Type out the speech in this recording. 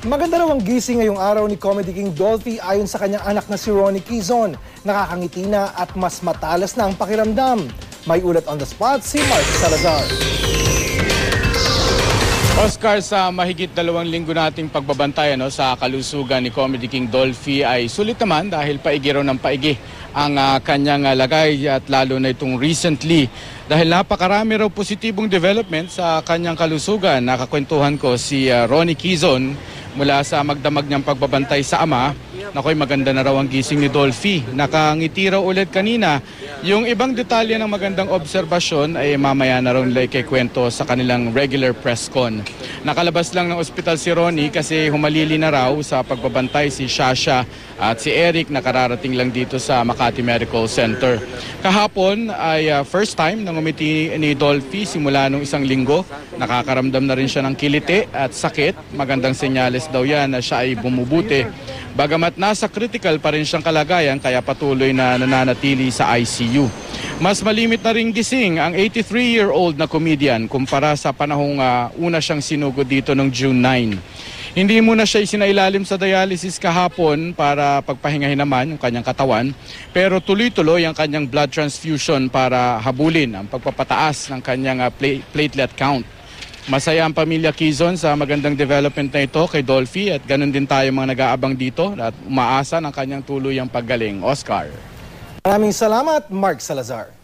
Maganda raw ang gising ngayong araw ni Comedy King Dolphy ayon sa kanyang anak na si Ronnie Quizon. Nakakangiti na at mas matalas na ang pakiramdam. May ulat on the spot si Mark Salazar. Oscar, sa mahigit 2 linggo nating pagbabantay sa kalusugan ni Comedy King Dolphy ay sulit naman dahil paigi raw ng paigi ang kanyang lagay at lalo na itong recently dahil napakarami raw positibong development sa kanyang kalusugan. Nakakwentuhan ko si Ronnie Quizon mula sa magdamag niyang pagbabantay sa ama. Nakoy, maganda na raw ang gising ni Dolphy. Nakangiti raw ulit kanina. Yung ibang detalye ng magandang obserbasyon ay mamaya na raw nila ikikwento sa kanilang regular press con. Nakalabas lang ng ospital si Ronnie kasi humalili na raw sa pagbabantay si Shasha at si Eric na kararating lang dito sa Makati Medical Center. Kahapon ay first time nang umiti ni Dolphy simula nung 1 linggo. Nakakaramdam na rin siya ng kiliti at sakit. Magandang senyales daw yan na siya ay bumubuti. Bagamat nasa critical pa rin siyang kalagayan kaya patuloy na nananatili sa ICU. Mas malimit na ring gising ang 83-year-old na comedian kumpara sa panahong una siyang sinugod dito noong June 9. Hindi muna siya isinailalim sa dialysis kahapon para pagpahingahin naman yung kanyang katawan, pero tuloy-tuloy ang kanyang blood transfusion para habulin ang pagpapataas ng kanyang platelet count. Masaya ang pamilya Quizon sa magandang development na ito kay Dolphy at ganun din tayo mga nag-aabang dito at umaasa ng kanyang tuluyang paggaling. Oscar. Maraming salamat, Mark Salazar.